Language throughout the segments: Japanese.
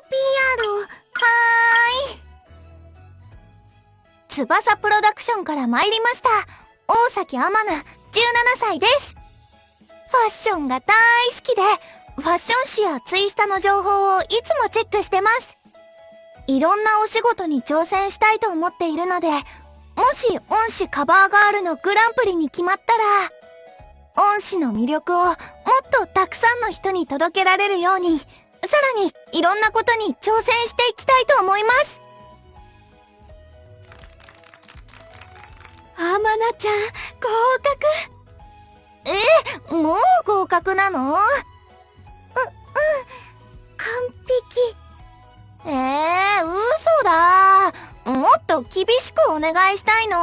PR、はーい。翼プロダクションから参りました。大崎天菜、17歳です。ファッションが大好きで、ファッション誌やツイスタの情報をいつもチェックしてます。いろんなお仕事に挑戦したいと思っているので、もし恩師カバーガールのグランプリに決まったら、恩師の魅力をもっとたくさんの人に届けられるように、さらにいろんなことに挑戦していきたいと思います。天菜ちゃん、合格。もう合格なの？完璧。嘘だ。もっと厳しくお願いしたいの。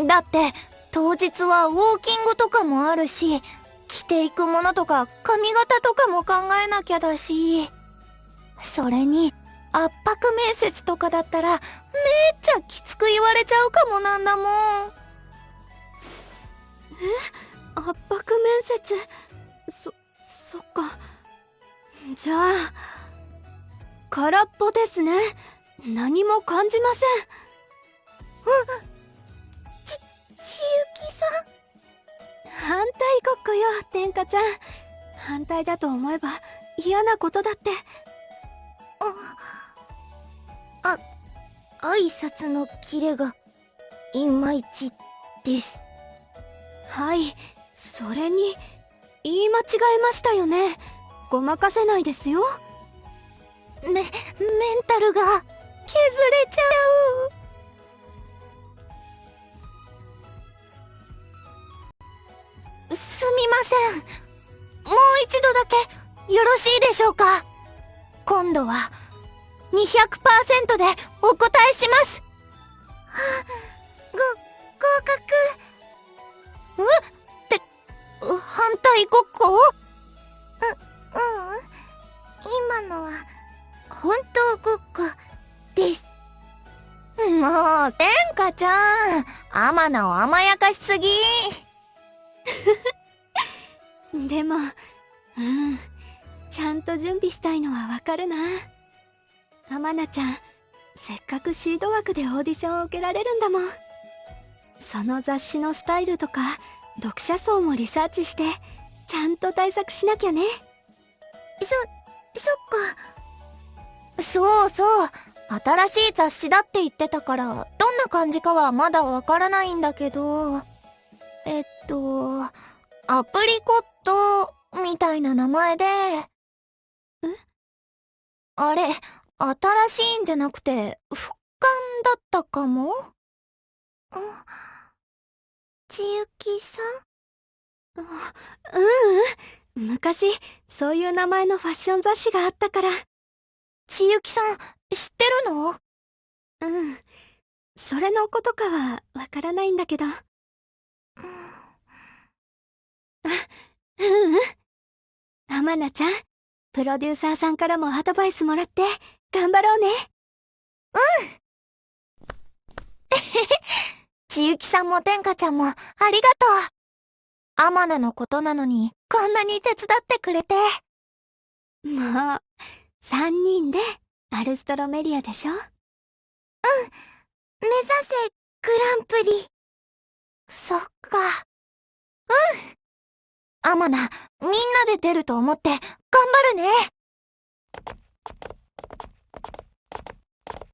だって、当日はウォーキングとかもあるし、着ていくものとか髪型とかも考えなきゃだし、それに、圧迫面接とかだったら、めっちゃきつく言われちゃうかもなんだもん。圧迫面接。そっか。じゃあ、空っぽですね。何も感じません。ちゆきさん？反対ごっこよ、天下ちゃん。反対だと思えば嫌なことだって。挨拶のキレが、いまいちです。はい、それに、言い間違えましたよね。ごまかせないですよ。メンタルが、削れちゃう。すみません。もう一度だけ、よろしいでしょうか。今度は、200% でお答えします。合格。反対ごっこ？今のは、本当ごっこです。もう、天下ちゃん、天菜を甘やかしすぎ。でも、ちゃんと準備したいのはわかるな。天菜ちゃん、せっかくシード枠でオーディションを受けられるんだもん。その雑誌のスタイルとか、読者層もリサーチして、ちゃんと対策しなきゃね。そっか。そうそう。新しい雑誌だって言ってたから、どんな感じかはまだわからないんだけど、アプリコット、みたいな名前で、あれ、新しいんじゃなくて、復刊だったかも？ちゆきさん？昔、そういう名前のファッション雑誌があったから。ちゆきさん、知ってるの？それのことかはわからないんだけど。天菜ちゃん、プロデューサーさんからもアドバイスもらって頑張ろうね。ちゆきさんも天下ちゃんもありがとう。天菜のことなのにこんなに手伝ってくれて。もう、3人でアルストロメリアでしょ？目指せグランプリ。そっか。天菜、みんなで出ると思って頑張るね。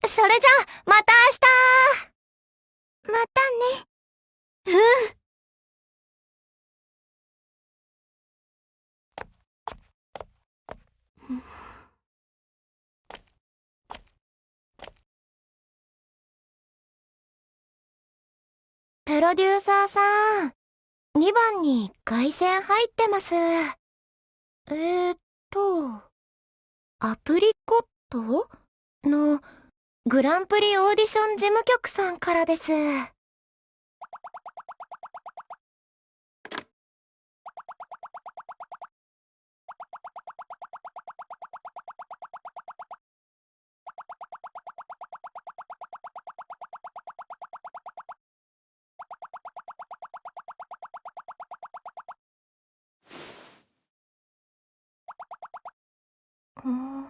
それじゃあ、また明日。またね。プロデューサーさん、2番に凱旋入ってます。アプリコットのグランプリオーディション事務局さんからです。うん。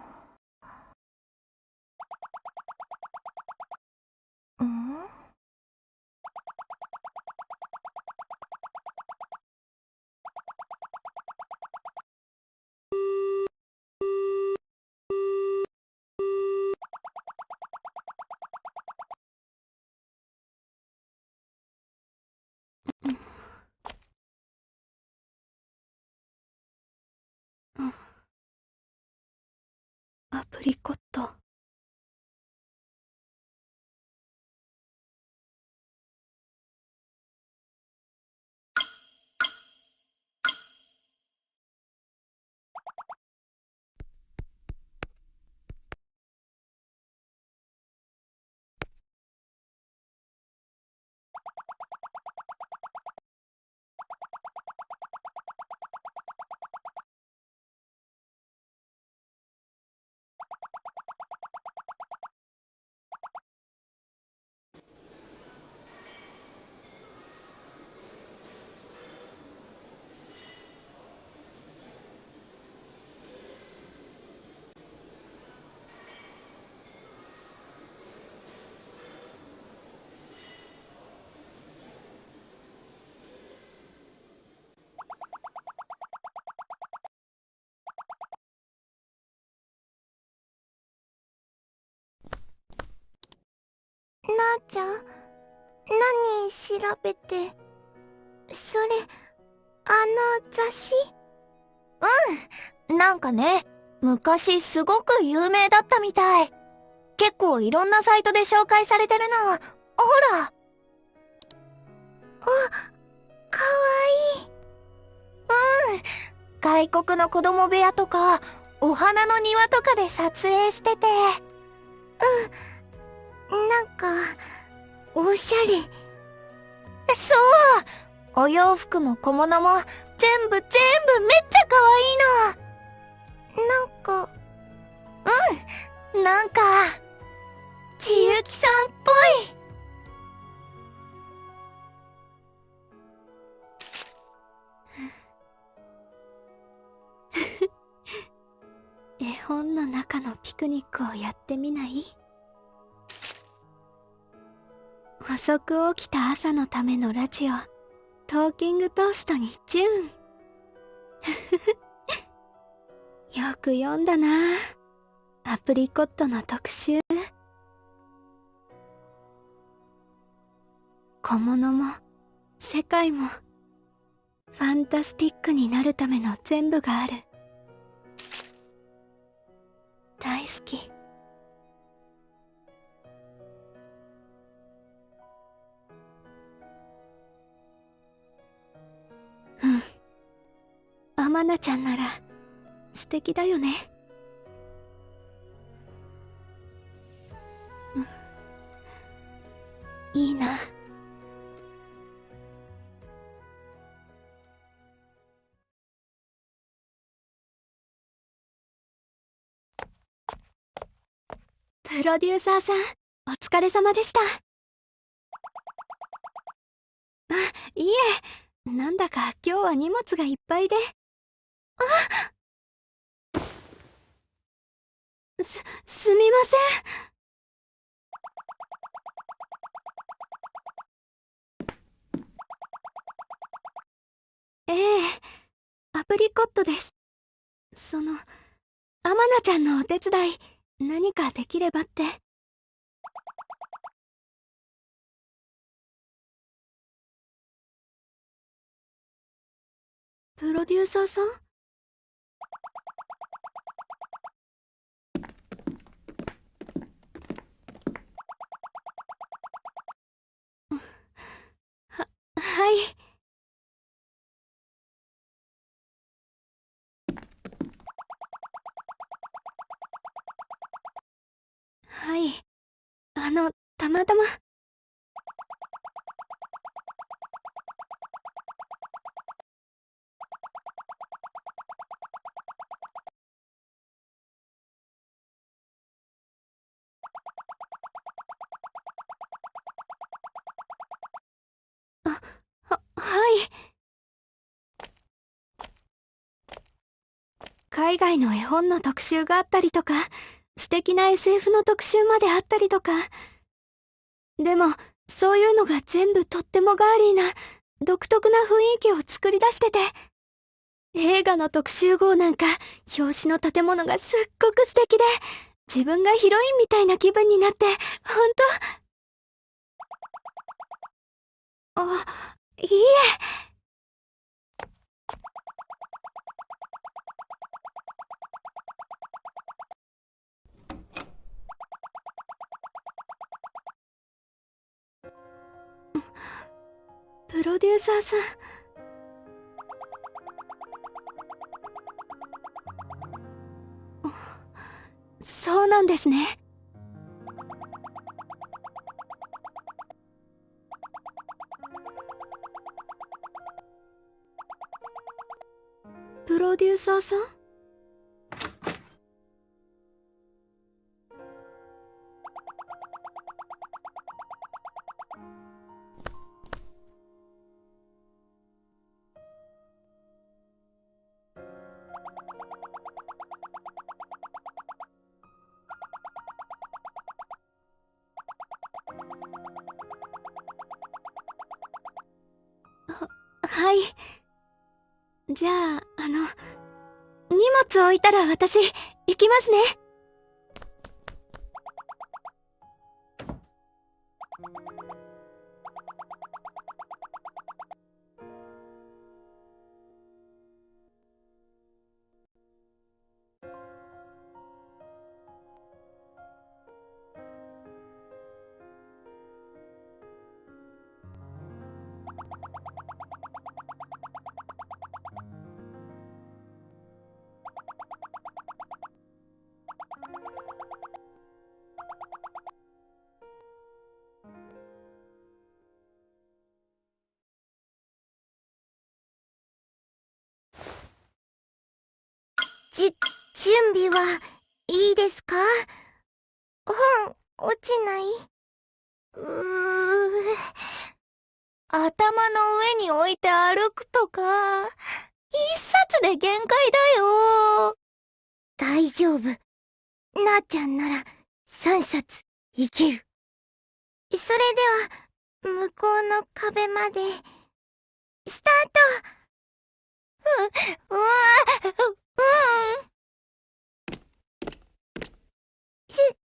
うん。アプリコット。なあちゃん、何調べて。それ、雑誌？うん。なんかね、昔すごく有名だったみたい。結構いろんなサイトで紹介されてるの。ほら。あ、かわいい。うん。外国の子供部屋とか、お花の庭とかで撮影してて。うん。なんか、おしゃれ。そう。お洋服も小物も、全部めっちゃ可愛いの。なんか、なんか、千雪さんっぽい。絵本の中のピクニックをやってみない？遅く起きた朝のためのラジオ、トーキングトーストにチューン。よく読んだな。アプリコットの特集。小物も世界もファンタスティックになるための全部がある。大好き。アマナちゃんなら素敵だよね。いいな。プロデューサーさん、お疲れ様でした。いえ、なんだか今日は荷物がいっぱいで。すみません。ええ、アプリコットです。アマナちゃんのお手伝い、何かできればって。プロデューサーさん？はい。はい。たまたま。はい。海外の絵本の特集があったりとか、素敵な SF の特集まであったりとか。でも、そういうのが全部とってもガーリーな、独特な雰囲気を作り出してて、映画の特集号なんか、表紙の建物がすっごく素敵で、自分がヒロインみたいな気分になって、ほんと。いいえ。プロデューサーさん。そうなんですね。プロデューサーさん？はい。じゃあ、荷物置いたら私、行きますね。準備はいいですか？本、落ちない？頭の上に置いて歩くとか、一冊で限界だよ。大丈夫。なあちゃんなら3冊いける。それでは、向こうの壁まで、スタート。うわ、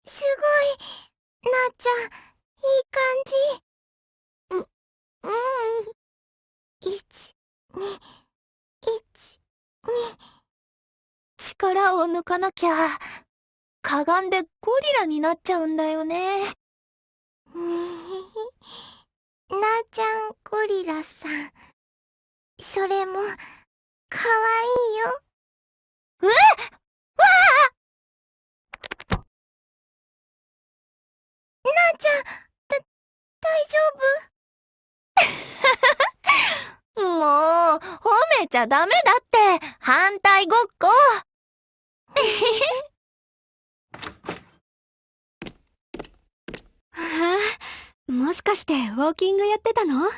すごい。なあちゃん、いい感じ。1、2、1、2。力を抜かなきゃ、かがんでゴリラになっちゃうんだよね。なあちゃんゴリラさん。それも、かわいいよ。わあ！なあちゃん、大丈夫？もう、褒めちゃダメだって、反対ごっこ。はあ、もしかしてウォーキングやってたの？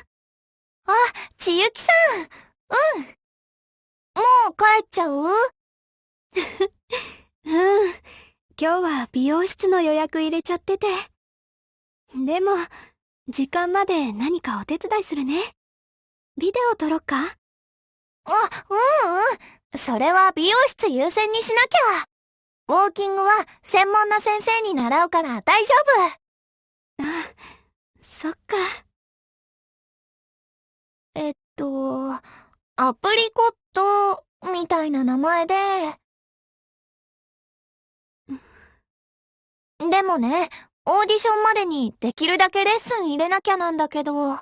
千雪さん。もう帰っちゃう？今日は美容室の予約入れちゃってて。でも、時間まで何かお手伝いするね。ビデオ撮ろっか？それは美容室優先にしなきゃ。ウォーキングは専門な先生に習うから大丈夫。そっか。アプリコットみたいな名前で。でもね、オーディションまでにできるだけレッスン入れなきゃなんだけど、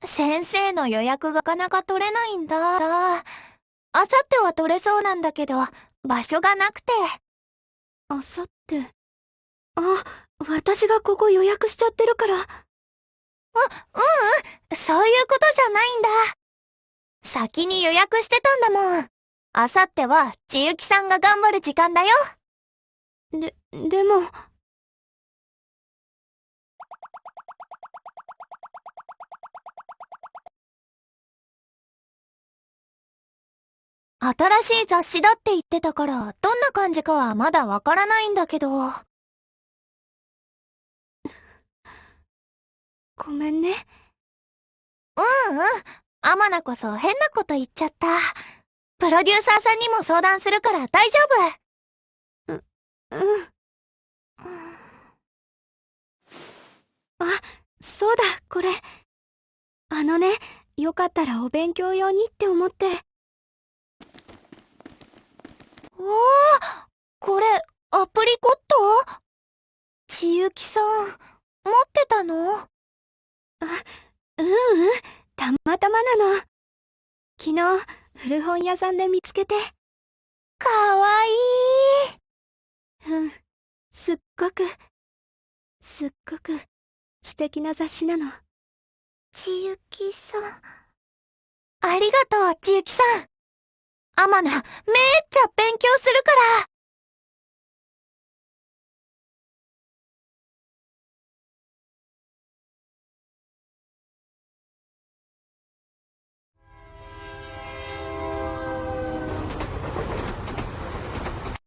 先生の予約がなかなか取れないんだ。あさっては取れそうなんだけど、場所がなくて。あさって。私がここ予約しちゃってるから。そういうことじゃないんだ。先に予約してたんだもん。あさっては千雪さんが頑張る時間だよ。でも。新しい雑誌だって言ってたから、どんな感じかはまだわからないんだけど。ごめんね。うんうん。アマナこそ変なこと言っちゃった。プロデューサーさんにも相談するから大丈うん。あ、そうだ、これ。よかったらお勉強用にって思って。夫。おー、これ、アプリコット？千雪さん、持ってたの？あ、うんうん、たまたまなの。昨日、古本屋さんで見つけて。かわいい。うん、すっごく素敵な雑誌なの。千雪さん。ありがとう、千雪さん。アマナ、めっちゃ勉強するから。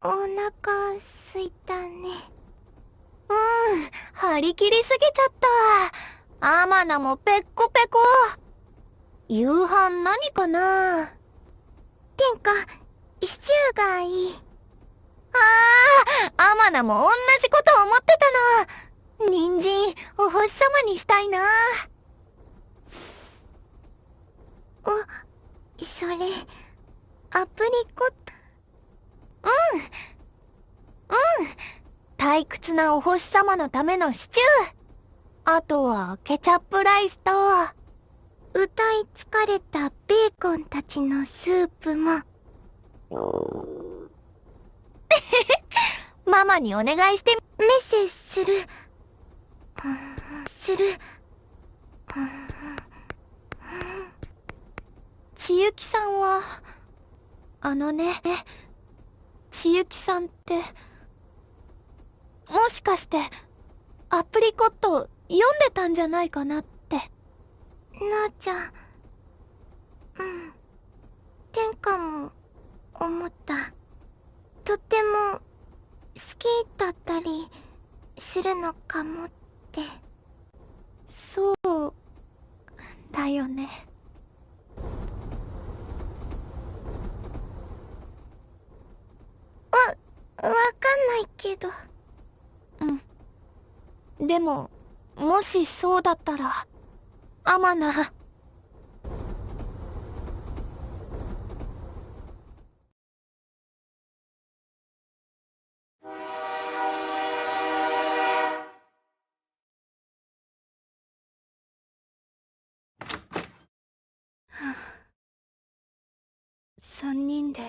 お腹すいたね。張り切りすぎちゃった。アマナもペッコペコ。夕飯何かな？天下、シチューがいい。アマナも同じこと思ってたの。人参、お星様にしたいな。それ、アプリコット。退屈なお星様のためのシチュー。あとはケチャップライスと、歌い疲れたベーコンたちのスープも。ママにお願いしてメッセージする。千雪さんは、千雪さんって、もしかして、アプリコット読んでたんじゃないかなって。なあちゃん、天下も思った。とっても好きだったりするのかもって。そうだよね。わかんないけど。でも、もしそうだったら、アマナ。3人で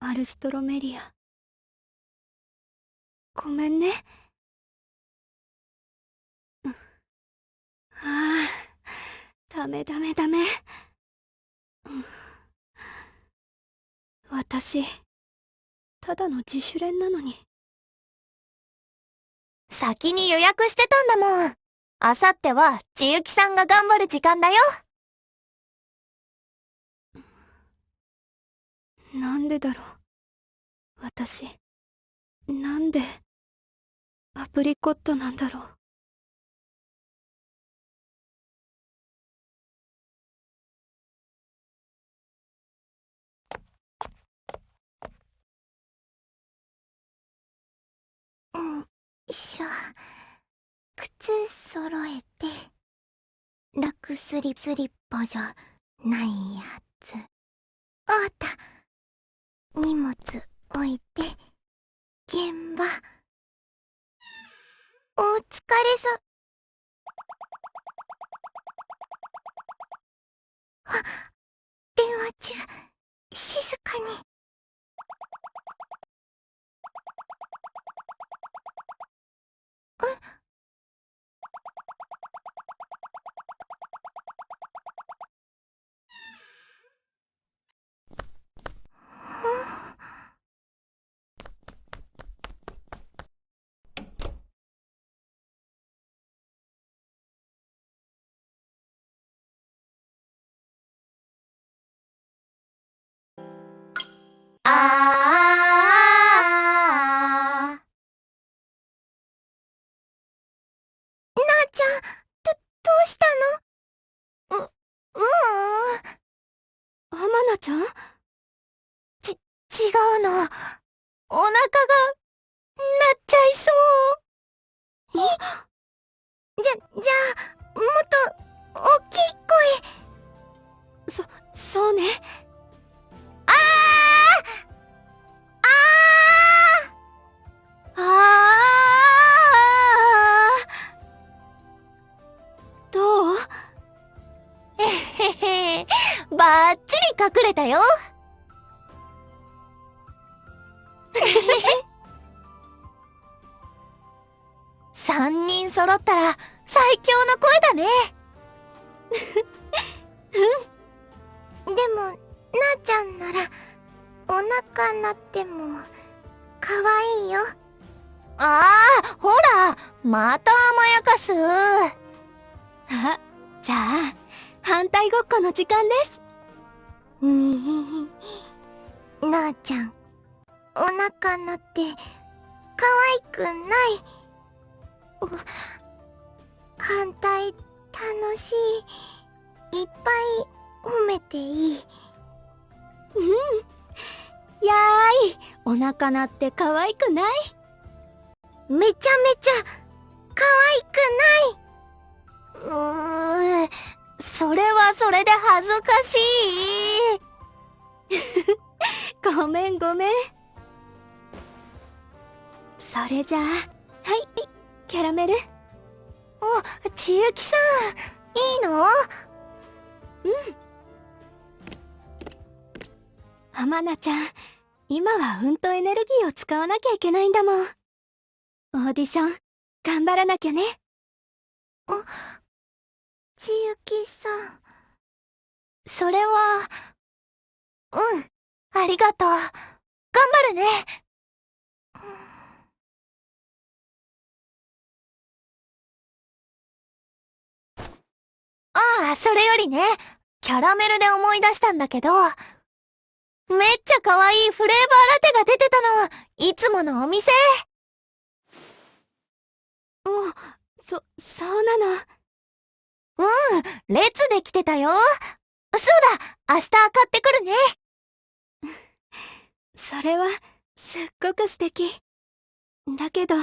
アルストロメリア。ごめんね。ダメ。私、ただの自主練なのに。先に予約してたんだもん。あさっては千雪さんが頑張る時間だよ。なんでだろう。私、なんで、アプリコットなんだろう。靴揃えて、楽スリッパじゃないやつ。あった。荷物置いて、現場。お疲れさ。電話中、静かに。違うの。お腹が、鳴っちゃいそう。じゃあ、もっと、大きい声。そうね。あーあーどう？えへへ、ばっちり隠れたよ。3人揃ったら最強の声だね。でも、なあちゃんならお腹鳴っても可愛いよ。ああ、ほら、また甘やかす。あ、じゃあ、反対ごっこの時間です。にひ、なあちゃん、お腹鳴って可愛くない。反対楽しい。いっぱい褒めていい。やーい、お腹鳴って可愛くない？めちゃめちゃ可愛くない。それはそれで恥ずかしい。ごめん。それじゃあ、はい、キャラメル。お、千雪さん、いいの？アマナちゃん、今はエネルギーを使わなきゃいけないんだもん。オーディション、頑張らなきゃね。千雪さん。それは、ありがとう。頑張るね。ああ、それよりね、キャラメルで思い出したんだけど、めっちゃ可愛いフレーバーラテが出てたの、いつものお店。そうなの。列で来てたよ。そうだ、明日買ってくるね。それは、すっごく素敵。だけど、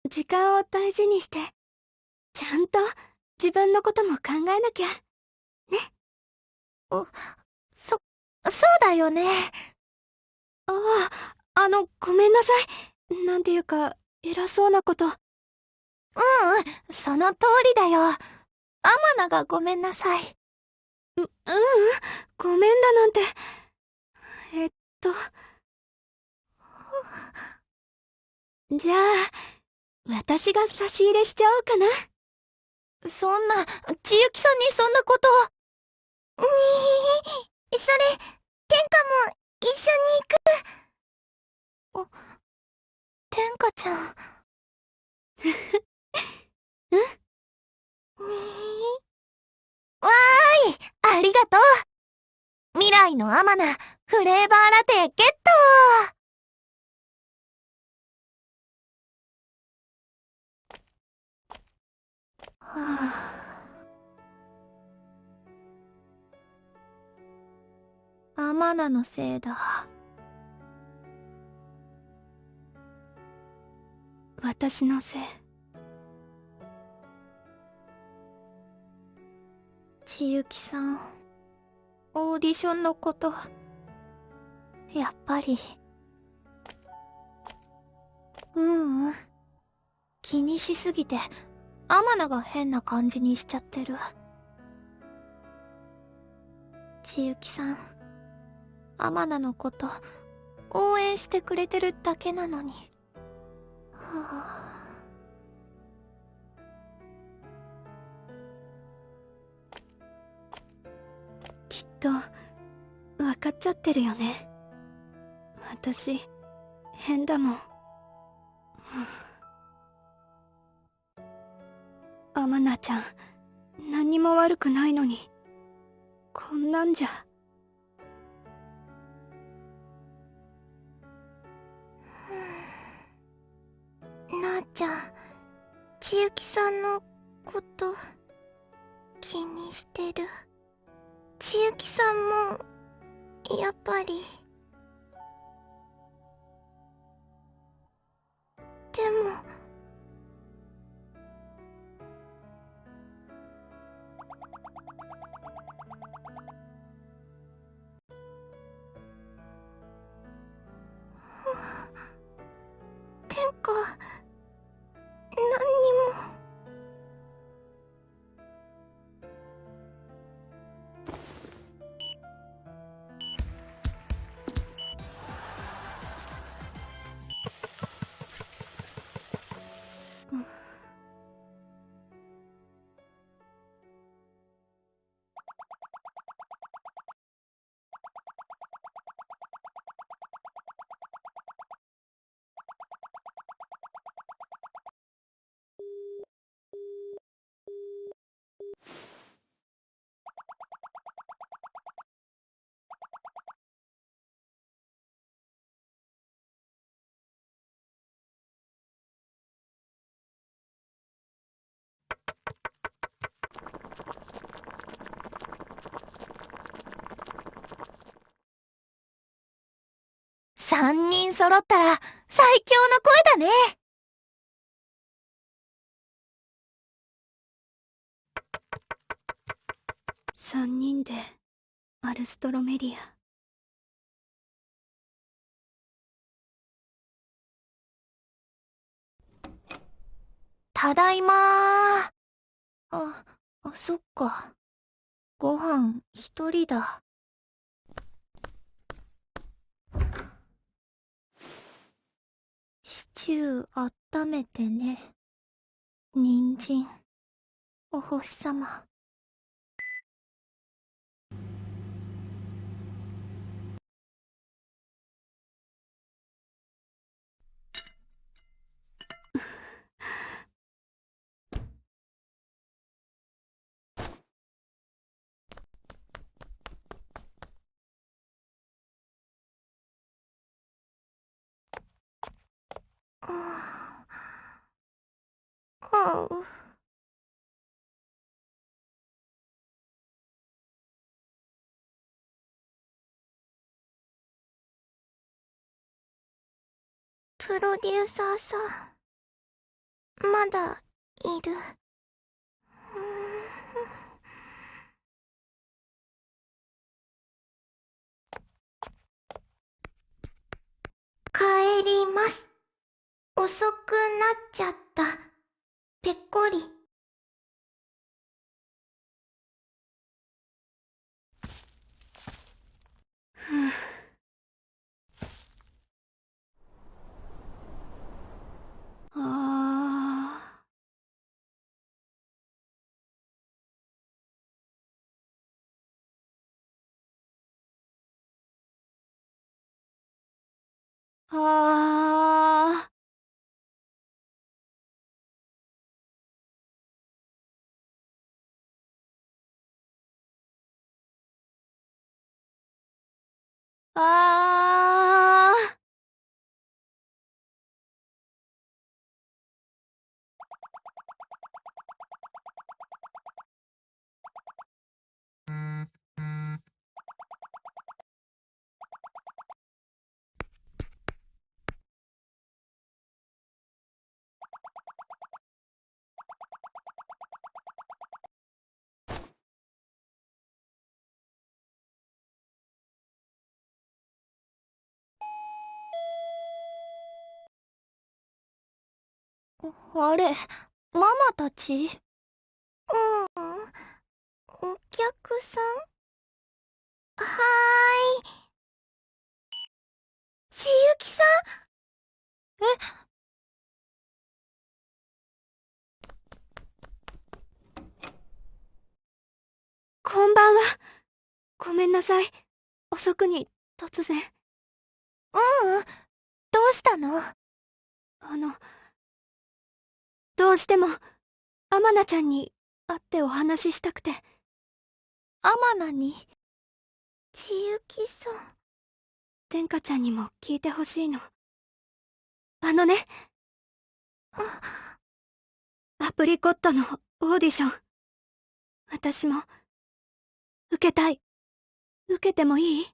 時間を大事にして、ちゃんと自分のことも考えなきゃ。ね。そうだよね。ごめんなさい。なんていうか、偉そうなこと。その通りだよ。アマナがごめんなさい。ごめんだなんて。じゃあ、私が差し入れしちゃおうかな。そんな、千雪さんにそんなこと。それ、天下も一緒に行く。天下ちゃん。わーい、ありがとう。未来のアマナ、フレーバーラテゲット。アマナのせいだ。私のせい。千雪さん、オーディションのこと、やっぱり。気にしすぎて、アマナが変な感じにしちゃってる。千雪さん、アマナのこと、応援してくれてるだけなのに。きっと、わかっちゃってるよね。私、変だもん。アマナちゃん、何にも悪くないのに、こんなんじゃ。なあちゃん、千雪さんのこと、気にしてる。千雪さんも、ややっぱり。でも、天下、何にも。3人揃ったら最強の声だね。3人でアルストロメリア。ただいまー。そっか。ご飯一人だ。シチュー温めてね。人参、お星様。プロデューサーさん、まだいる。帰ります。遅くなっちゃった。ぺっこり。あー。あれ、ママたち？お客さん？はーい。ちゆきさん？こんばんは。ごめんなさい。遅くに、突然。どうしたの？どうしても、アマナちゃんに会ってお話ししたくて。アマナに？ちゆきさん。天下ちゃんにも聞いてほしいの。あのね。アプリコットのオーディション。私も、受けたい。受けてもいい？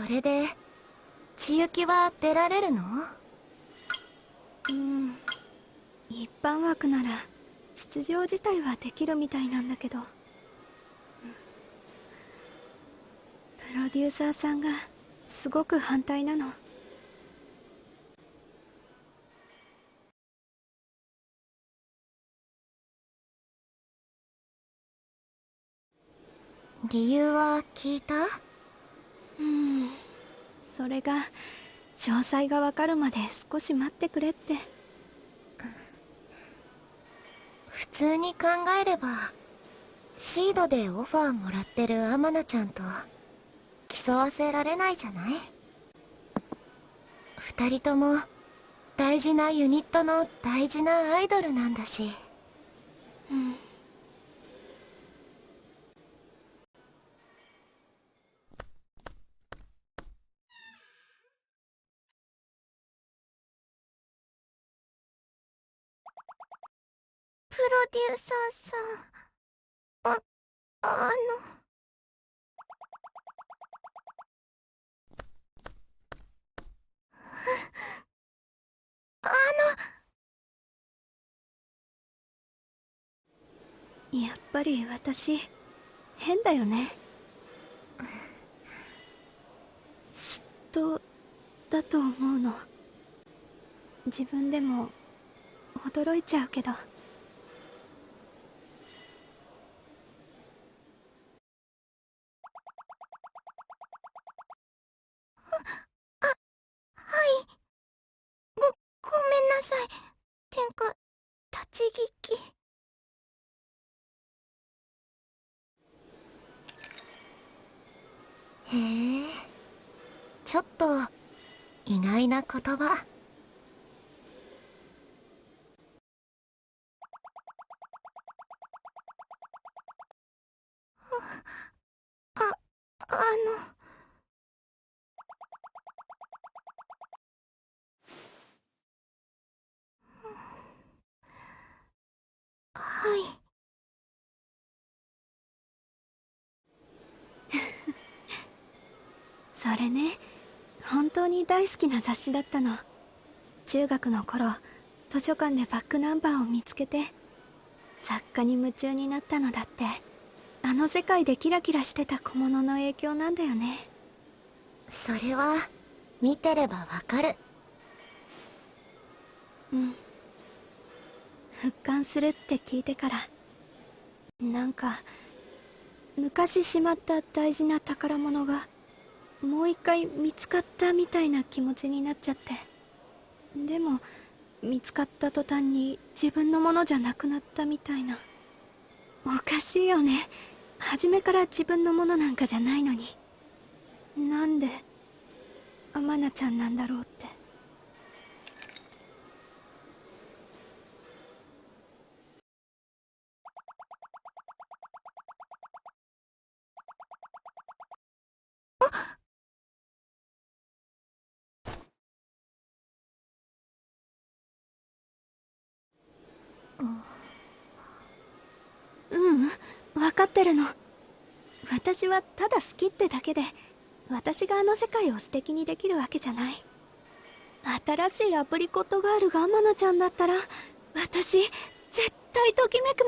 それで千雪は出られるの？一般枠なら出場自体はできるみたいなんだけど、プロデューサーさんがすごく反対なの。理由は聞いた？それが詳細がわかるまで少し待ってくれって。普通に考えればシードでオファーもらってるアマナちゃんと競わせられないじゃない？二人とも大事なユニットの大事なアイドルなんだし。プロデューサーさん、あの。やっぱり私変だよね。嫉妬だと思うの。自分でも驚いちゃうけど。ごめんなさい。てんか、立ち聞き。へえ、ちょっと意外な言葉。あ、はい。それね、本当に大好きな雑誌だったの。中学の頃、図書館でバックナンバーを見つけて作家に夢中になったのだって、あの世界でキラキラしてた小物の影響なんだよね。それは見てればわかる。復刊するって聞いてから、なんか昔しまった大事な宝物がもう一回見つかったみたいな気持ちになっちゃって。でも見つかった途端に自分のものじゃなくなったみたいな。おかしいよね。初めから自分のものなんかじゃないのに、なんでアマナちゃんなんだろうって。分かってるの。私はただ好きってだけで、私があの世界を素敵にできるわけじゃない。新しいアプリコットガールが天野ちゃんだったら、私絶対ときめく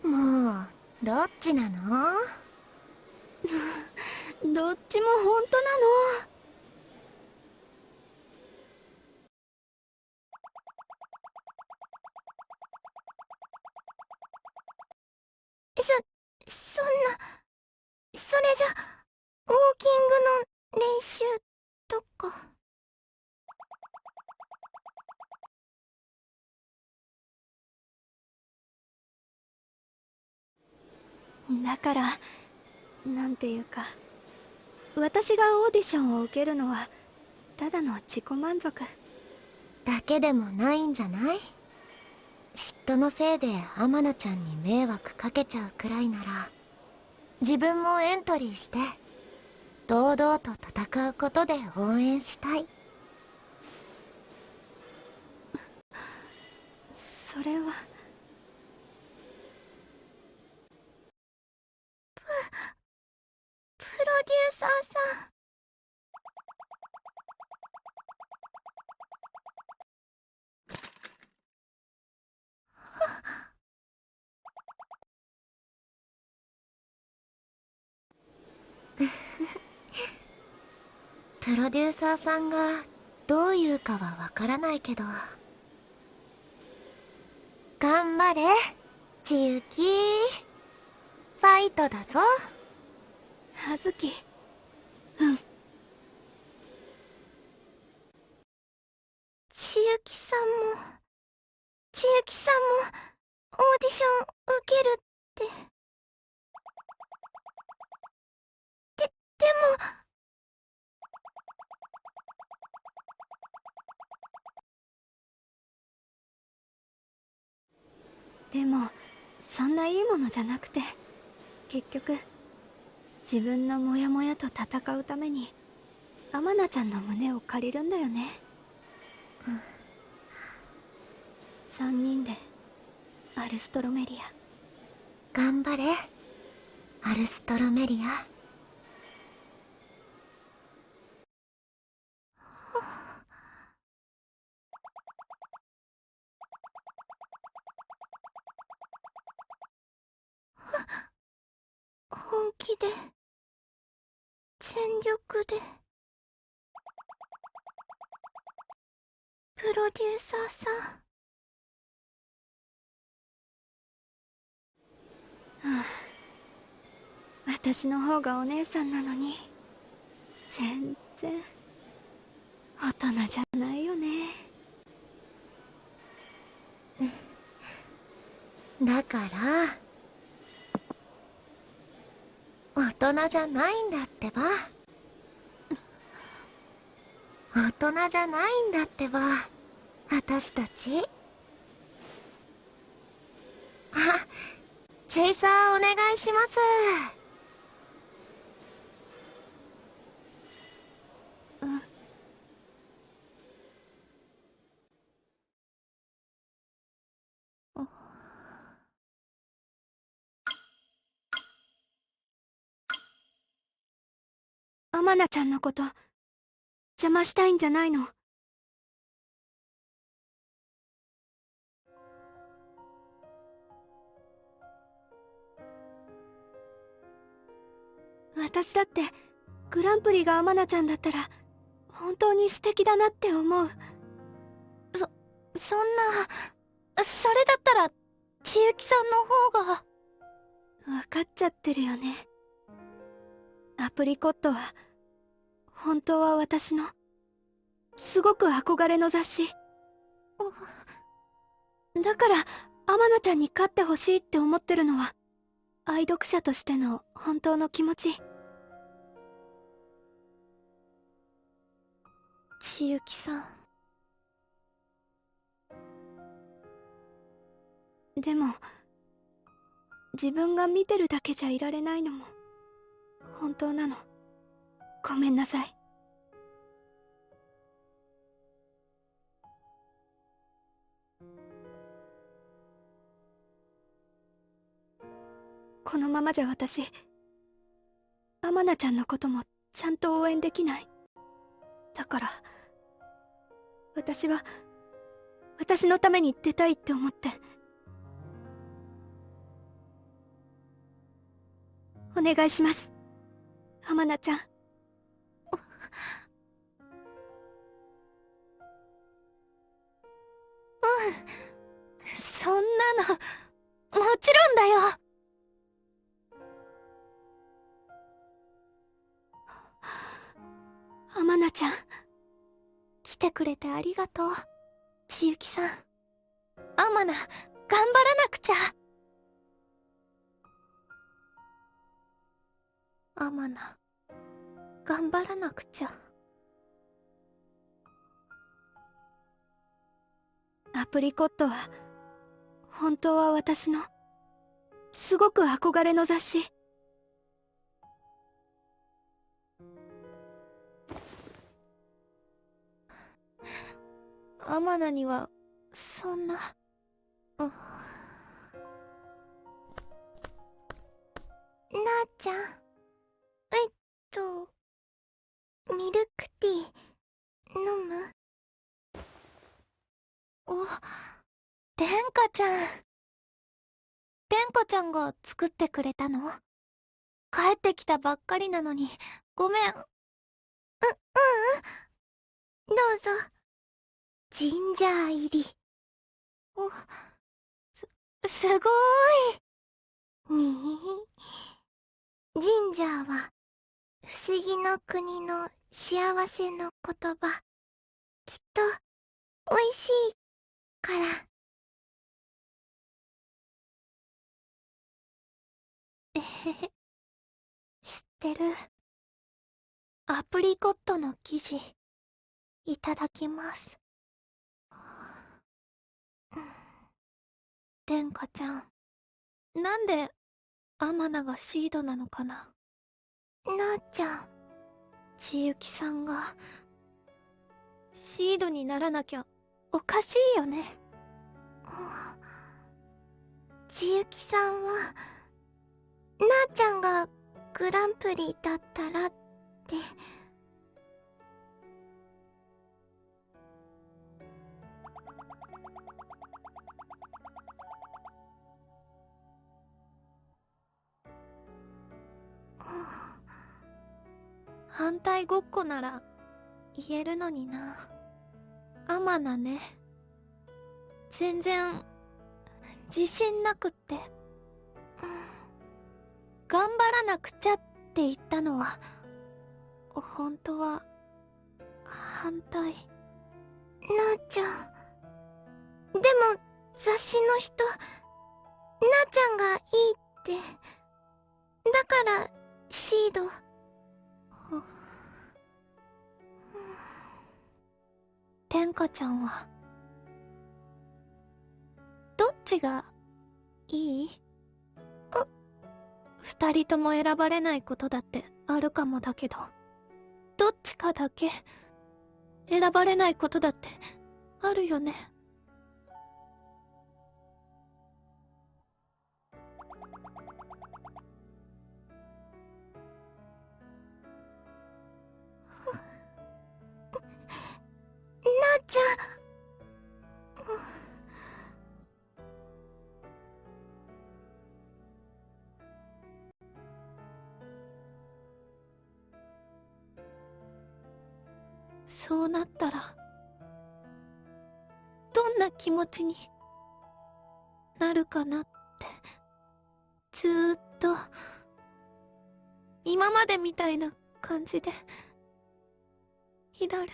もん。どっちなの？どっちも本当なの。そんな、それじゃ、ウォーキングの練習とか。だから、なんていうか、私がオーディションを受けるのはただの自己満足だけでもないんじゃない？嫉妬のせいで天野ちゃんに迷惑かけちゃうくらいなら、自分もエントリーして堂々と戦うことで応援したい。それは。ププロデューサーさんがどう言うかはわからないけど。頑張れ、ちゆき。ファイトだぞ。葉月。うん。ちゆきさんも、ちゆきさんも、オーディション受けるって。でも、でもそんないいものじゃなくて、結局自分のモヤモヤと戦うためにアマナちゃんの胸を借りるんだよね。3人でアルストロメリア。頑張れ、アルストロメリア。本気で、全力で。プロデューサーさん。はあ、私の方がお姉さんなのに全然大人じゃないよね。だから大人じゃないんだってば。大人じゃないんだってば、私たち。あ、チェイサーお願いします。うん。アマナちゃんのこと邪魔したいんじゃないの？私だってグランプリがアマナちゃんだったら本当に素敵だなって思う。そんな、それだったら千雪さんの方が。分かっちゃってるよね。アプリコットは本当は私のすごく憧れの雑誌だから、アマナちゃんに勝ってほしいって思ってるのは愛読者としての本当の気持ち。千雪さん。でも自分が見てるだけじゃいられないのも本当なの。ごめんなさい。このままじゃ私、アマナちゃんのこともちゃんと応援できない。だから私は私のために出たいって思って。お願いします、アマナちゃん。そんなの、もちろんだよ。アマナちゃん。来てくれてありがとう、千雪さん。アマナ、頑張らなくちゃ。アマナ、頑張らなくちゃ。アプリコットは本当は私のすごく憧れの雑誌。アマナにはそんな。なあちゃん、ミルクティー飲む？殿下ちゃん。殿下ちゃんが作ってくれたの？帰ってきたばっかりなのにごめん。どうぞ。ジンジャー入り。お、すごーい。ジンジャーは、不思議の国の幸せの言葉。きっと、美味しいから。えへへ。知ってる。アプリコットの生地、いただきます。天下ちゃん、なんでアマナがシードなのかな。なあちゃん、千雪さんがシードにならなきゃおかしいよね。千雪さんは、なあちゃんがグランプリだったらって。反対ごっこなら言えるのにな。アマナね。全然自信なくって。頑張らなくちゃって言ったのは、本当は反対。なあちゃん。でも雑誌の人、なあちゃんがいいって。だからシード。天下ちゃんはどっちがいい？二人とも選ばれないことだってあるかもだけど、どっちかだけ選ばれないことだってあるよね。なあちゃん。そうなったらどんな気持ちになるかなってずーっと今までみたいな感じでいられ。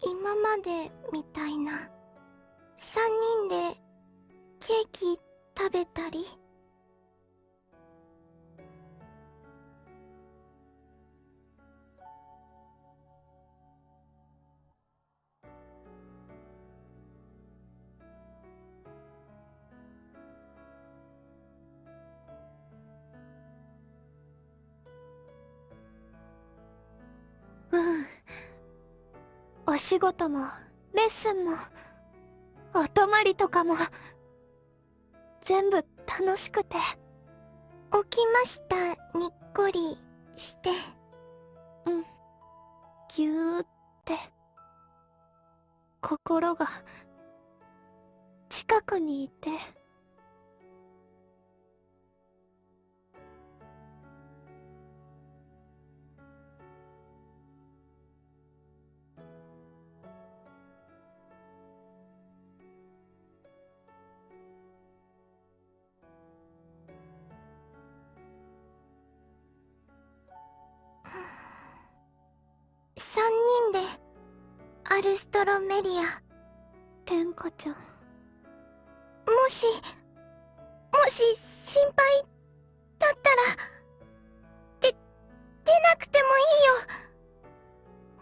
今までみたいな。三人でケーキ食べたり。お仕事もレッスンもお泊まりとかも全部楽しくて。起きました。にっこりして。ぎゅーって心が近くにいて。三人でアルストロメリア。天下ちゃん、もし心配だったら出なくてもい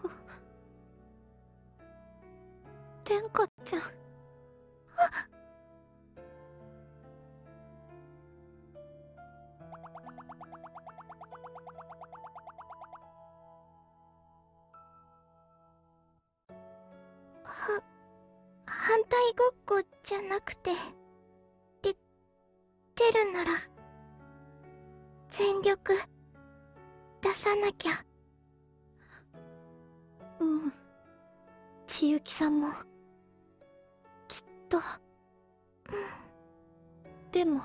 いよ。天下ちゃん。反対ごっこじゃなくて、出るなら全力出さなきゃ。千雪さんもきっと。でも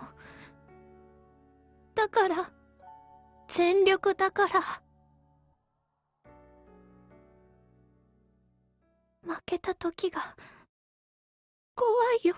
だだから。全力だから。負けた時が怖いよ。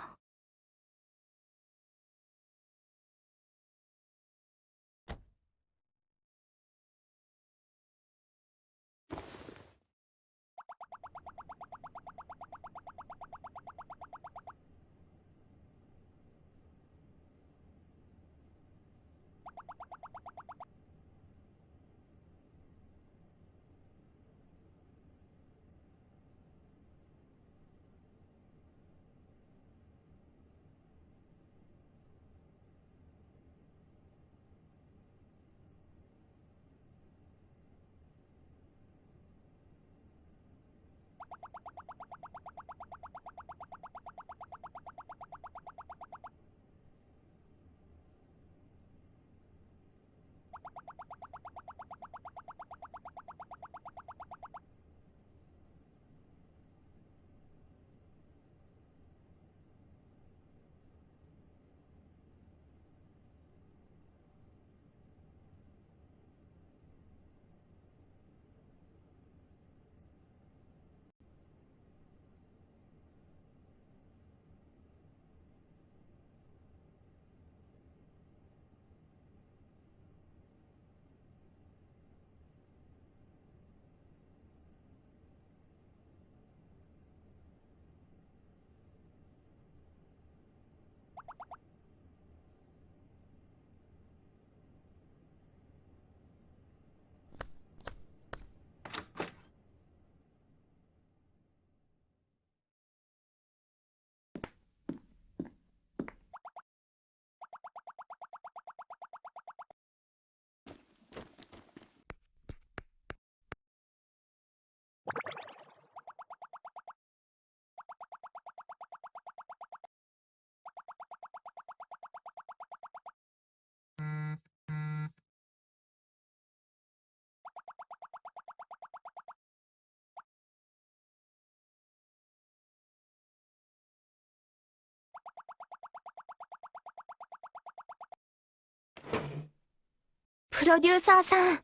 プロデューサーさん。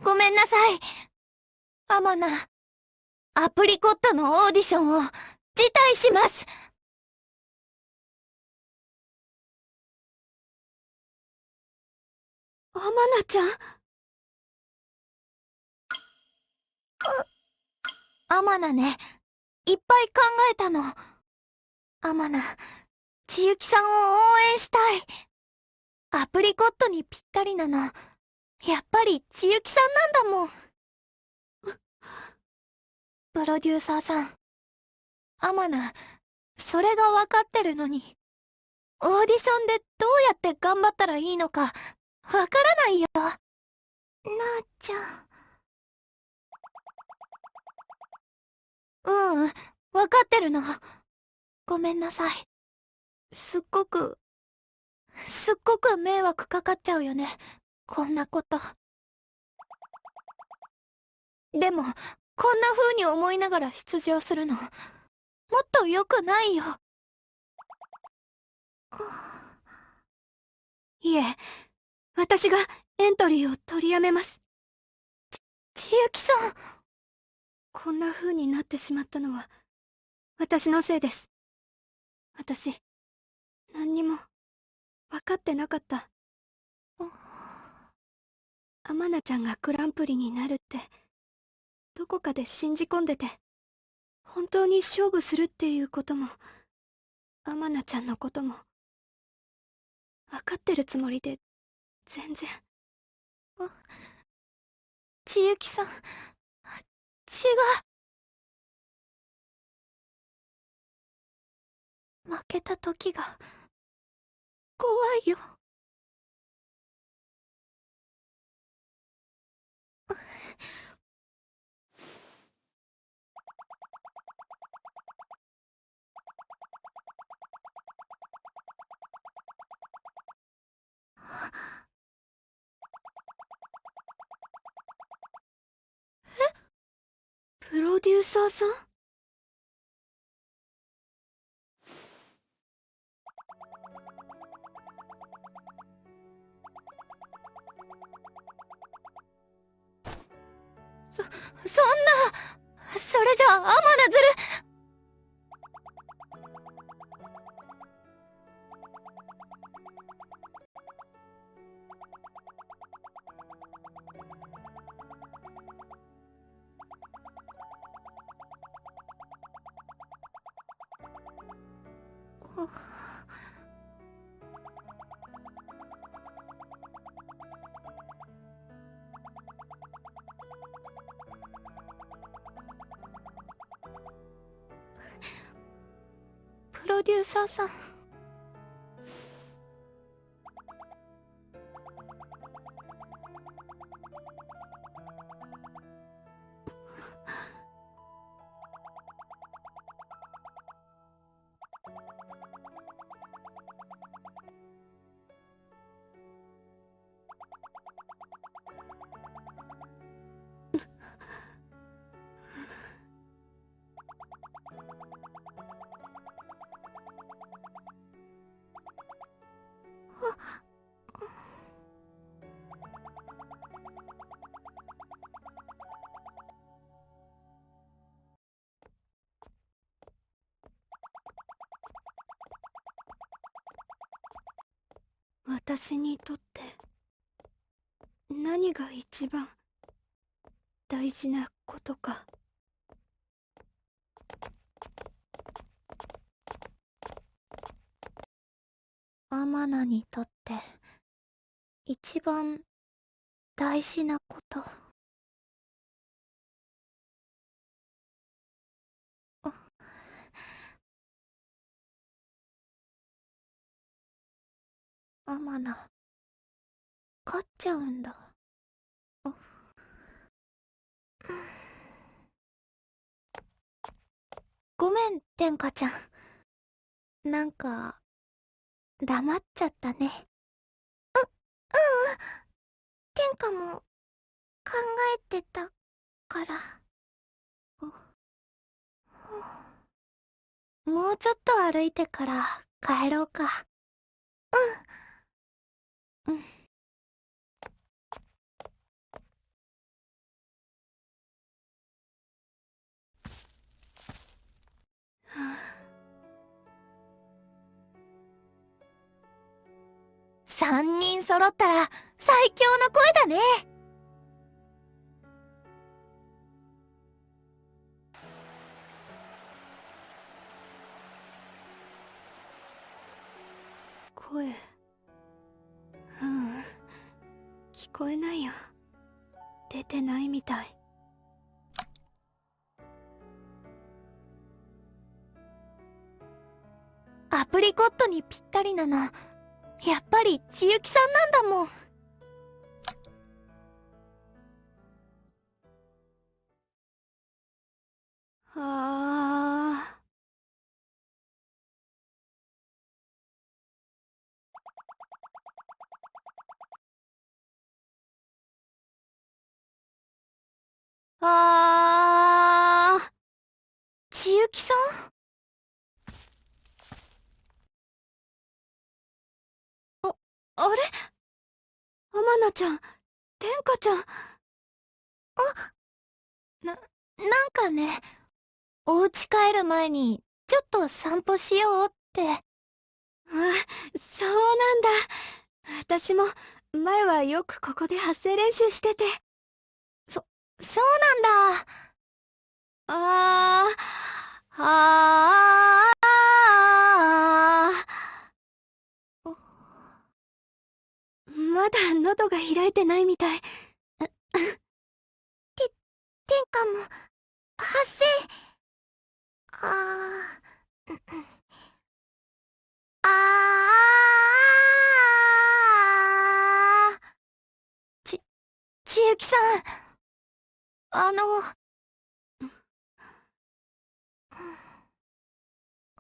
ごめんなさい。アマナ、アプリコットのオーディションを辞退します。アマナちゃん。アマナね、いっぱい考えたの。アマナ、千雪さんを応援したい。アプリコットにぴったりなの、やっぱり千雪さんなんだもん。プロデューサーさん、アマナ、それがわかってるのに、オーディションでどうやって頑張ったらいいのか、わからないよ。なあちゃん。うん、わかってるの。ごめんなさい。すっごく迷惑かかっちゃうよね。こんなこと。でも、こんな風に思いながら出場するの、もっと良くないよ。いえ、私がエントリーを取りやめます。千雪さん。こんな風になってしまったのは、私のせいです。私、何にも、分かってなかった。アマナちゃんがグランプリになるって、どこかで信じ込んでて、本当に勝負するっていうことも、アマナちゃんのことも、分かってるつもりで、全然。千雪さん、違う。負けた時が、怖いよ。プロデューサーさん？そんな、それじゃあアマナズル。プロデューサーさん。私にとって何が一番大事なことか。アマナにとって一番大事なこと。アマナ、勝っちゃうんだ。ごめん、天下ちゃん。なんか、黙っちゃったね。天下も考えてたから。もうちょっと歩いてから帰ろうか。うん。3人揃ったら最強の声だね。声、聞こえないよ。出てないみたい。アプリコットにぴったりなの、やっぱり千雪さんなんだもん。あ千雪さん。あれ、アマナちゃん、天下ちゃん。なんかね、お家帰る前にちょっと散歩しようって。あ、そうなんだ。私も前はよくここで発声練習してて。そうなんだ。あー、まだ喉が開いてないみたい。天下も発声。あー、あち、千雪さん、あの、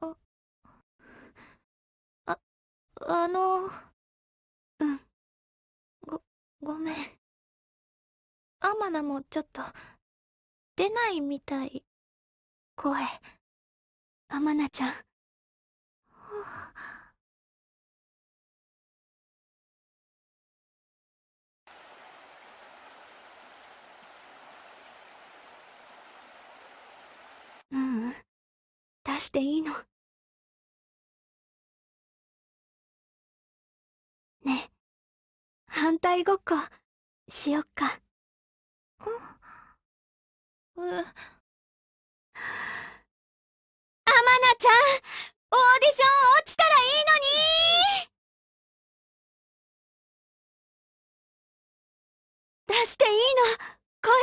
あ、あ、あの、うん、ご、ごめん。アマナもちょっと、出ないみたい、声。アマナちゃん。していいの？ねえ、反対ごっこしよっか。う、アマナちゃん、オーディション落ちたらいいのに。出していいの、声。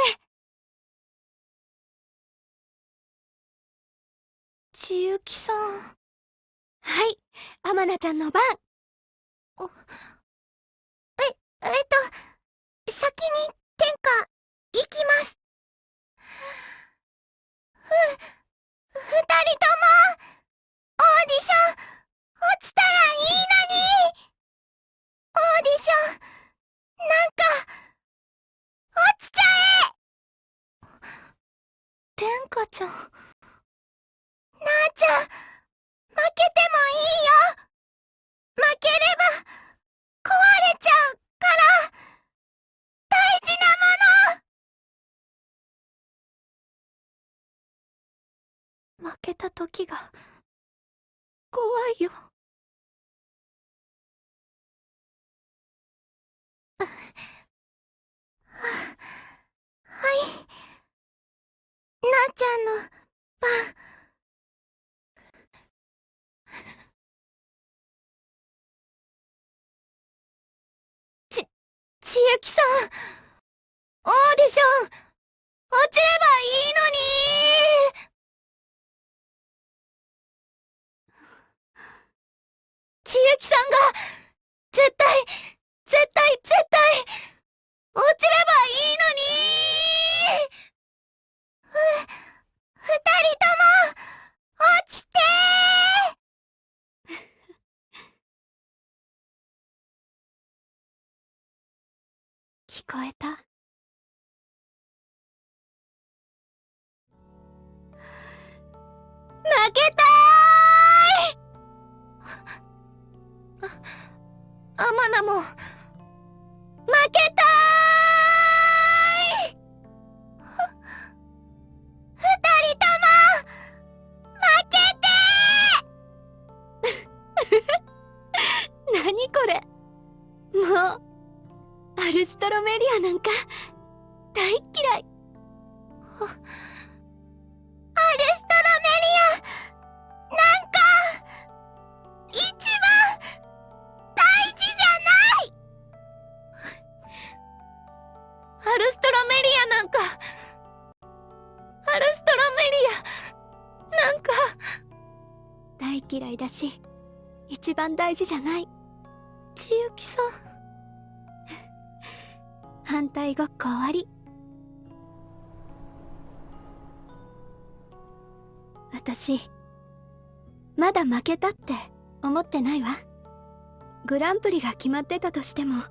千雪さん。はい、アマナちゃんの番。先に天下行きます。二人ともオーディション落ちたらいいのに。オーディションなんか落ちちゃえ。天下ちゃん、なあちゃん、負けてもいいよ。負ければ壊れちゃうから大事なもの。負けた時が怖いよ。はい。なあちゃんの番。千雪さん、オーディション落ちればいいのに。千雪さんが絶対落ちればいいのに。二人とも落ちて。聞こえた？負けたーい。アマナも負けたーい。二人とも負けてー。何これ、もうアルストロメリアなんか大っ嫌い。アルストロメリアなんか一番大事じゃない。アルストロメリアなんかアルストロメリアなんか大嫌いだし一番大事じゃない。千雪さん、反対ごっこ終わり。私まだ負けたって思ってないわ。グランプリが決まってたとしても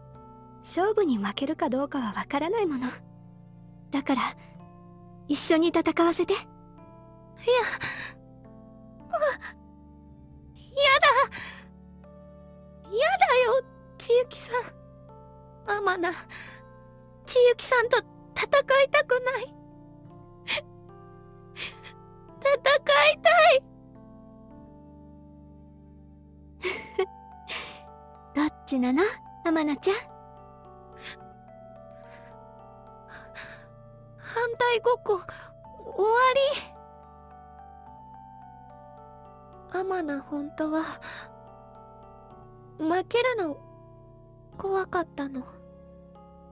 勝負に負けるかどうかはわからないものだから、一緒に戦わせて。やだよ、千雪さん。アマナ、千雪さんと戦いたくない。戦いたい。どっちなの、アマナちゃん。反対ごっこ終わり。アマナ本当は負けるの怖かったの。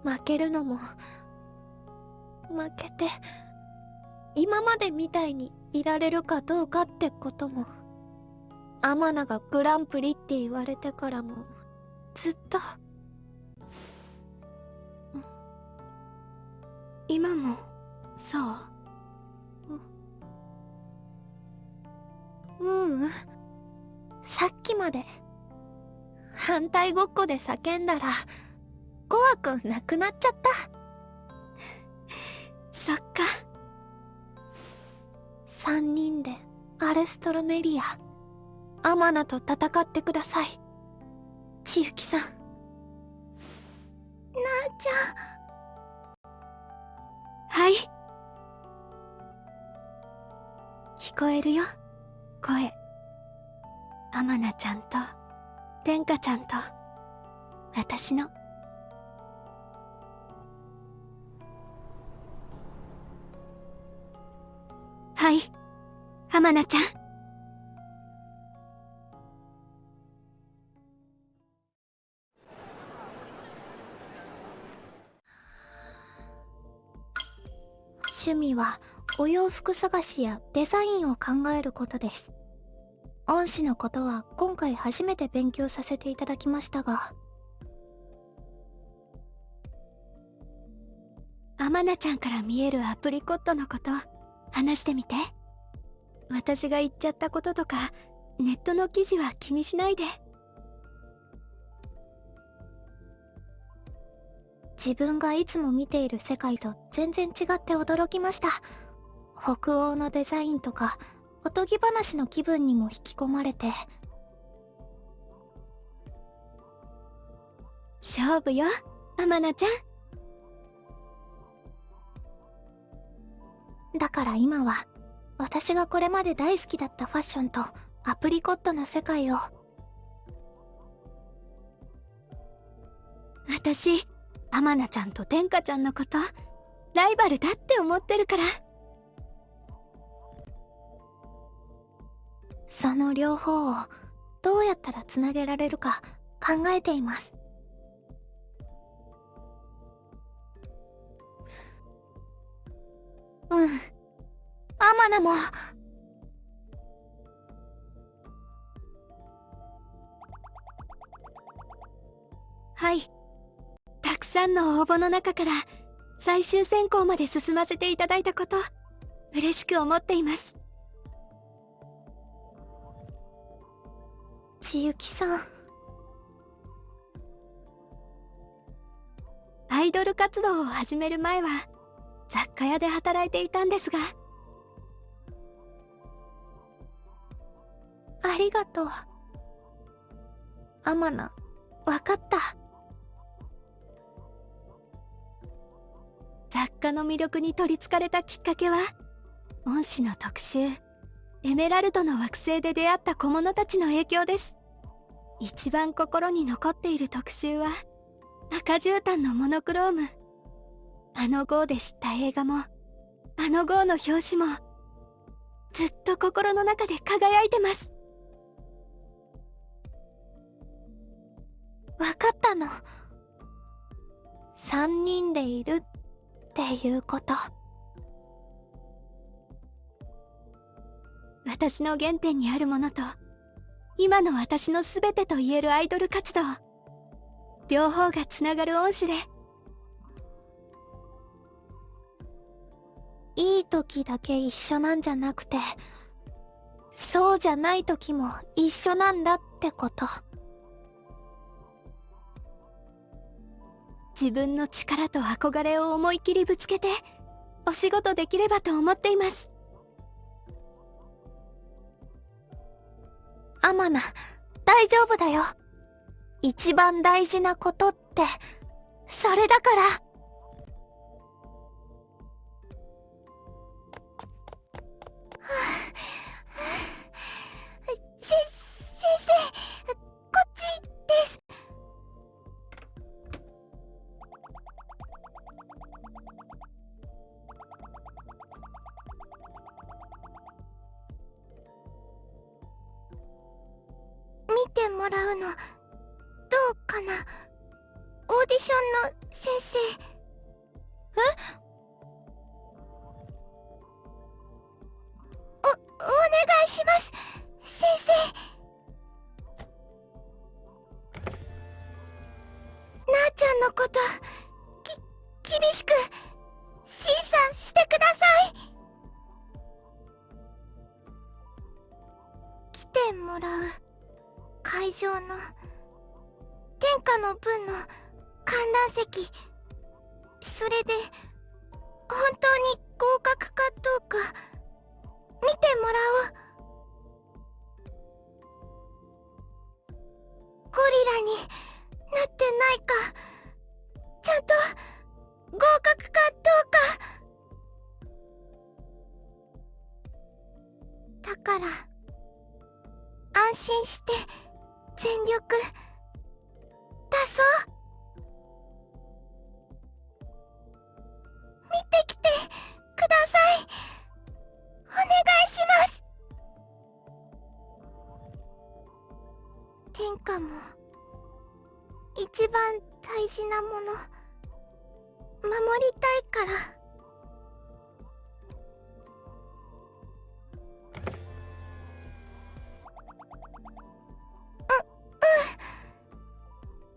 負けるのも負けて今までみたいにいられるかどうかってことも、アマナがグランプリって言われてからもずっと。今もそう？さっきまで反対ごっこで叫んだら怖くなくなっちゃった。そっか。3人でアルストロメリア、アマナと戦ってください。千雪さん。なあちゃん。はい。聞こえるよ、声、アマナちゃんと天下ちゃんと私の。はい、アマナちゃん。趣味はお洋服探しやデザインを考えることです。恩師のことは今回初めて勉強させていただきましたが、アマナちゃんから見えるアプリコットのこと話してみて。私が言っちゃったこととかネットの記事は気にしないで。自分がいつも見ている世界と全然違って驚きました。北欧のデザインとかおとぎ話の気分にも引き込まれて。勝負よ、アマナちゃん。だから今は私がこれまで大好きだったファッションとアプリコットの世界を。私、アマナちゃんと天下ちゃんのことライバルだって思ってるから。その両方をどうやったらつなげられるか考えています。アマナも。はい、たくさんの応募の中から最終選考まで進ませていただいたこと嬉しく思っています。千雪さん、アイドル活動を始める前は雑貨屋で働いていたんですが。ありがとう。アマナ、わかった。雑貨の魅力に取りつかれたきっかけは、恩師の特集、エメラルドの惑星で出会った小物たちの影響です。一番心に残っている特集は、赤絨毯のモノクローム。あの号で知った映画も、あの号の表紙も、ずっと心の中で輝いてます。わかったの。3人でいるっていうこと。私の原点にあるものと、今の私の全てと言えるアイドル活動。両方がつながる恩師で。いい時だけ一緒なんじゃなくて、そうじゃない時も一緒なんだってこと。自分の力と憧れを思い切りぶつけて、お仕事できればと思っています。アマナ、大丈夫だよ。一番大事なことって、それだから。先生、こっちです。見てもらうの、どうかな。オーディションの先生。お願いします、先生。なあちゃんのこと、厳しく、審査してください。来てもらう会場の天下の分の観覧席、それで本当に合格かどうか見てもらおう。ゴリラになってないか、ちゃんと合格かどうか。だからして全力出そう。見てきてください。お願いします。天下も一番大事なもの守りたいから。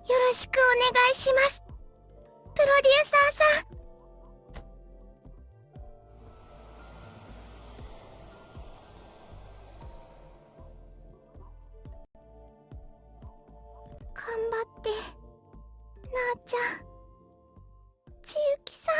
よろしくお願いします、プロデューサーさん。頑張って、なあちゃん、千雪さん。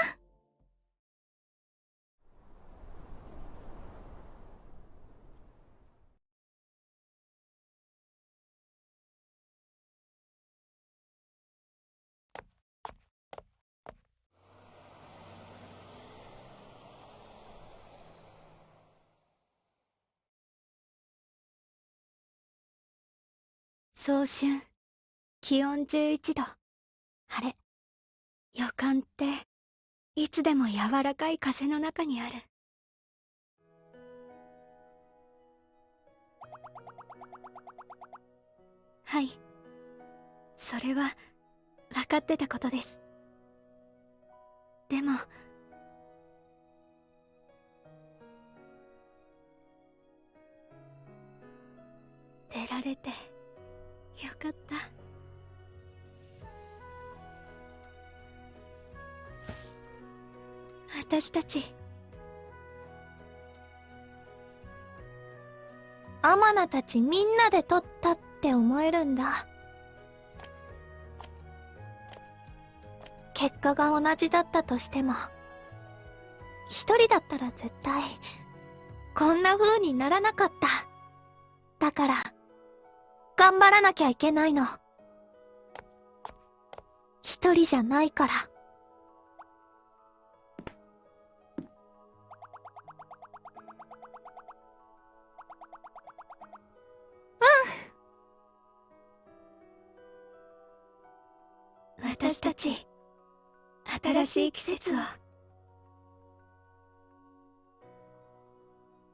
早春、気温11度。晴れ。予感っていつでも柔らかい風の中にある。はい、それは分かってたことです。でも出られてよかった。私たちアマナたちみんなで取ったって思えるんだ。結果が同じだったとしても、一人だったら絶対こんな風にならなかった。だから頑張らなきゃいけないの。一人じゃないから。私たち新しい季節を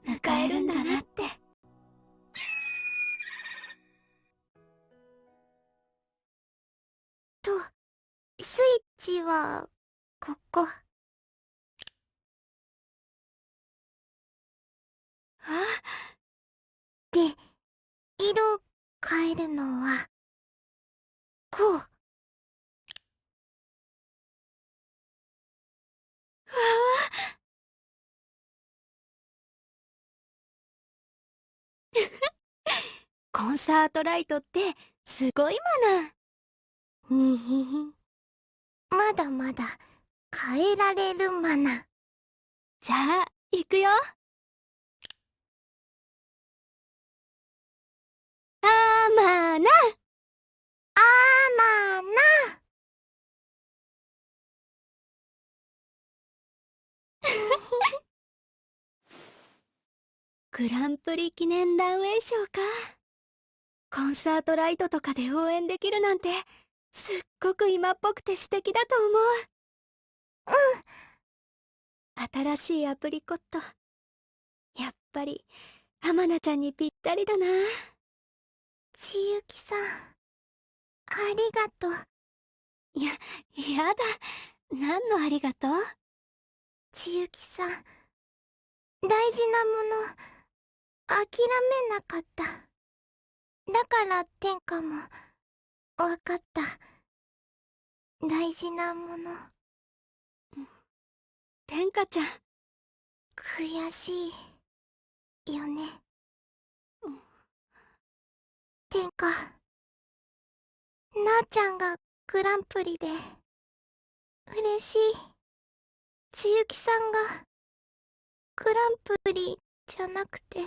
迎えるんだなって。と、スイッチはここ。あ、で、色変えるのはこう。コンサートライトってすごいマナー。にひひ。まだまだ変えられるマナ。じゃあ行くよ。あまな。あまな。グランプリ記念ランウェイショーか。コンサートライトとかで応援できるなんてすっごく今っぽくて素敵だと思う。新しいアプリコット、やっぱりアマナちゃんにぴったりだな。千雪さん、ありがとう。やだ。何のありがとう？千雪さん、大事なもの諦めなかった。だから天下もわかった。大事なもの。天下ちゃん、悔しいよね。天下、なあちゃんがグランプリで嬉しい。千雪さんがグランプリじゃなくて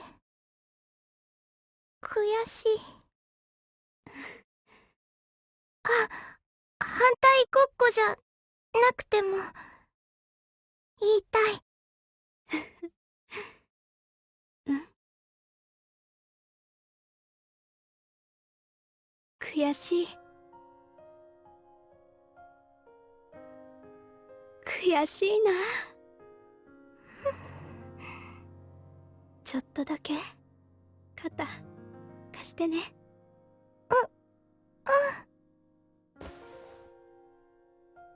悔しい。反対ごっこじゃなくても言いたい。悔しい。悔しいな。ちょっとだけ肩貸してね。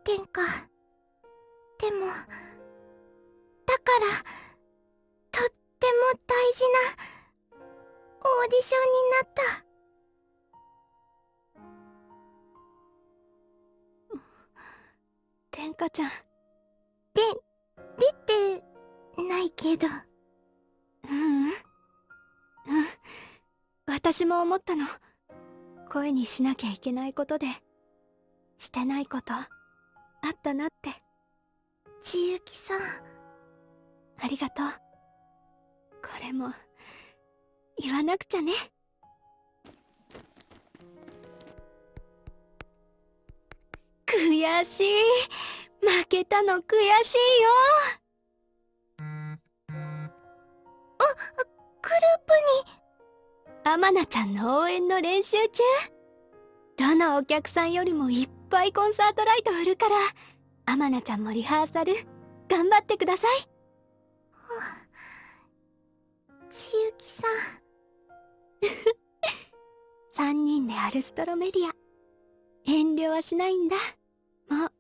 殿下。でも、だからとっても大事なオーディションになった。天下ちゃん。出てないけど。私も思ったの。声にしなきゃいけないことでしてないことあったなって。千雪さん、ありがとう。これも言わなくちゃね。悔しい。負けたの悔しいよ。グループに。アマナちゃんの応援の練習中。どのお客さんよりもいっぱいコンサートライト振るから、アマナちゃんもリハーサル頑張ってください。千雪さん。3人でアルストロメリア。遠慮はしないんだ。もう。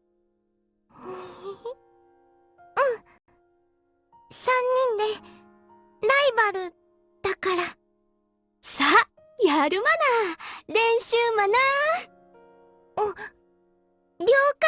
3人でライバルだから。さあ、やるマナー。練習マナー。了解。